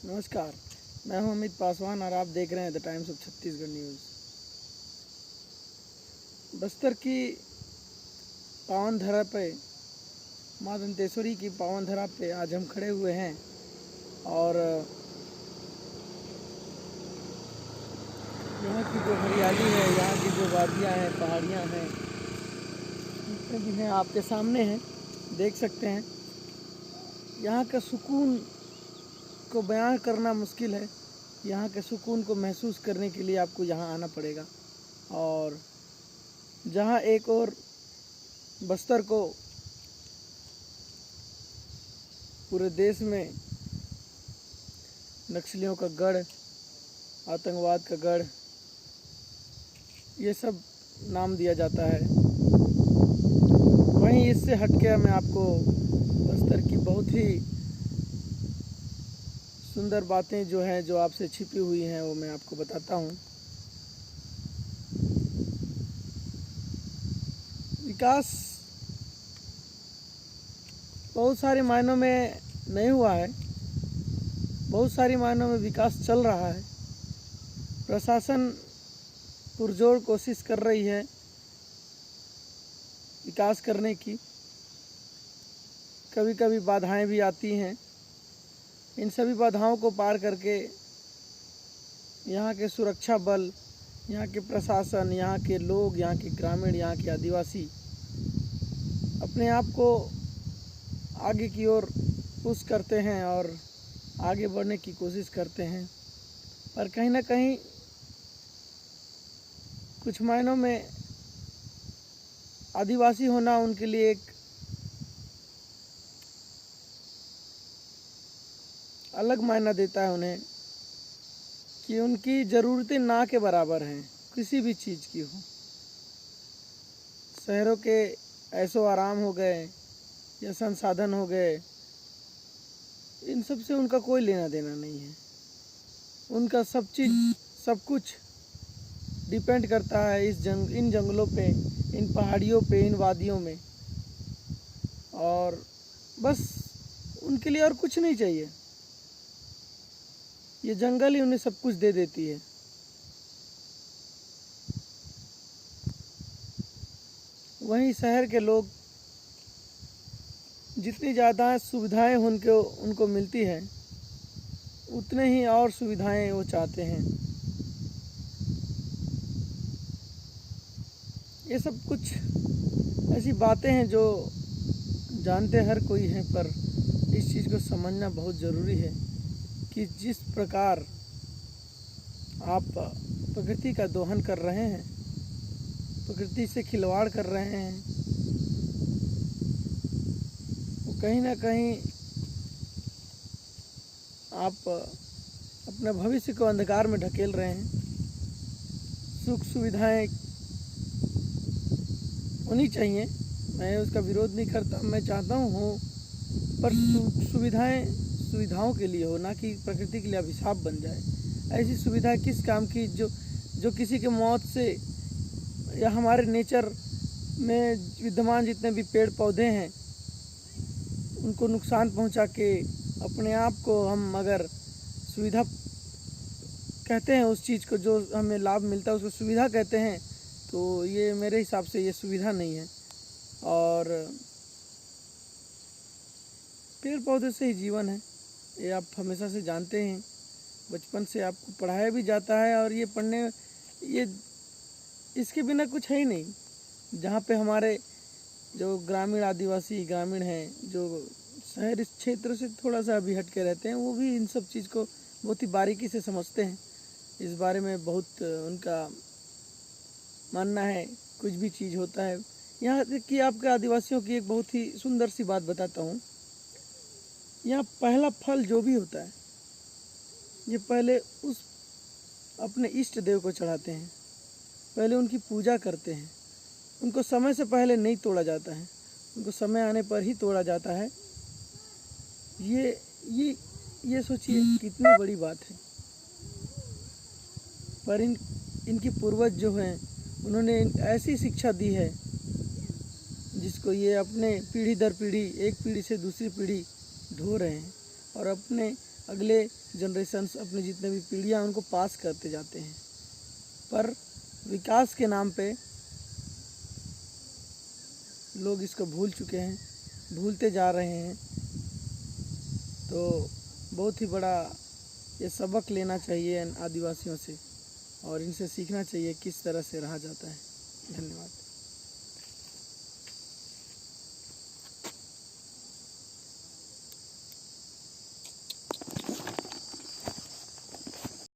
नमस्कार, मैं हूं अमित पासवान और आप देख रहे हैं the times of Chhattisgarh news. Bastar की पावन धरा पे, माँ दंतेश्वरी की पावन धरा पे आज हम खड़े हुए हैं और यहाँ की जो हरियाली है, यहाँ की जो वादियाँ हैं, पहाड़ियाँ हैं, जितने भी हैं आपके सामने हैं, देख सकते हैं। यहाँ का सुकून को बयां करना मुश्किल है। यहाँ के सुकून को महसूस करने के लिए आपको यहाँ आना पड़ेगा। और जहाँ एक और बस्तर को पूरे देश में नक्सलियों का गढ़, आतंकवाद का गढ़, ये सब नाम दिया जाता है, वहीं इससे हटके मैं आपको बस्तर की बहुत ही सुंदर बातें जो हैं, जो आपसे छिपी हुई हैं, वो मैं आपको बताता हूँ। विकास बहुत सारे मायनों में नहीं हुआ है, बहुत सारे मायनों में विकास चल रहा है। प्रशासन पुरजोर कोशिश कर रही है विकास करने की। कभी कभी बाधाएं भी आती हैं। इन सभी बाधाओं को पार करके यहाँ के सुरक्षा बल, यहाँ के प्रशासन, यहाँ के लोग, यहाँ के ग्रामीण, यहाँ के आदिवासी अपने आप को आगे की ओर पुश करते हैं और आगे बढ़ने की कोशिश करते हैं। पर कहीं ना कहीं कुछ मायनों में आदिवासी होना उनके लिए एक अलग मायना देता है उन्हें, कि उनकी ज़रूरतें ना के बराबर हैं, किसी भी चीज़ की हो। शहरों के ऐशो आराम हो गए या संसाधन हो गए, इन सब से उनका कोई लेना देना नहीं है। उनका सब चीज़, सब कुछ डिपेंड करता है इन जंगलों पे, इन पहाड़ियों पे, इन वादियों में। और बस उनके लिए और कुछ नहीं चाहिए। ये जंगल ही उन्हें सब कुछ दे देती है। वहीं शहर के लोग जितनी ज़्यादा सुविधाएं उनको मिलती हैं, उतने ही और सुविधाएं वो चाहते हैं। ये सब कुछ ऐसी बातें हैं जो जानते हर कोई है, पर इस चीज़ को समझना बहुत ज़रूरी है कि जिस प्रकार आप प्रकृति का दोहन कर रहे हैं, प्रकृति से खिलवाड़ कर रहे हैं, वो कहीं ना कहीं आप अपने भविष्य को अंधकार में ढकेल रहे हैं। सुख सुविधाएं होनी चाहिए, मैं उसका विरोध नहीं करता, मैं चाहता हूँ, पर सुविधाओं के लिए हो, ना कि प्रकृति के लिए अभिशाप बन जाए। ऐसी सुविधा किस काम की जो किसी के मौत से या हमारे नेचर में विद्यमान जितने भी पेड़ पौधे हैं उनको नुकसान पहुंचा के अपने आप को हम अगर सुविधा कहते हैं, उस चीज़ को जो हमें लाभ मिलता है उसको सुविधा कहते हैं, तो ये मेरे हिसाब से ये सुविधा नहीं है। और पेड़ पौधे से ही जीवन है, ये आप हमेशा से जानते हैं, बचपन से आपको पढ़ाया भी जाता है। और ये इसके बिना कुछ है ही नहीं। जहाँ पे हमारे जो ग्रामीण आदिवासी ग्रामीण हैं, जो शहर इस क्षेत्र से थोड़ा सा अभी हट के रहते हैं, वो भी इन सब चीज़ को बहुत ही बारीकी से समझते हैं। इस बारे में बहुत उनका मानना है। कुछ भी चीज़ होता है, यहाँ कि आपके आदिवासियों की एक बहुत ही सुंदर सी बात बताता हूँ। यहाँ पहला फल जो भी होता है, ये पहले उस अपने इष्ट देव को चढ़ाते हैं, पहले उनकी पूजा करते हैं। उनको समय से पहले नहीं तोड़ा जाता है, उनको समय आने पर ही तोड़ा जाता है। ये सोचिए कितनी बड़ी बात है। पर इनकी पूर्वज जो हैं, उन्होंने ऐसी शिक्षा दी है जिसको ये अपने पीढ़ी दर पीढ़ी, एक पीढ़ी से दूसरी पीढ़ी ढो रहे हैं और अपने अगले जनरेशन्स, अपने जितने भी पीढ़ियाँ उनको पास करते जाते हैं। पर विकास के नाम पे लोग इसको भूल चुके हैं, भूलते जा रहे हैं। तो बहुत ही बड़ा ये सबक लेना चाहिए इन आदिवासियों से और इनसे सीखना चाहिए किस तरह से रहा जाता है। धन्यवाद।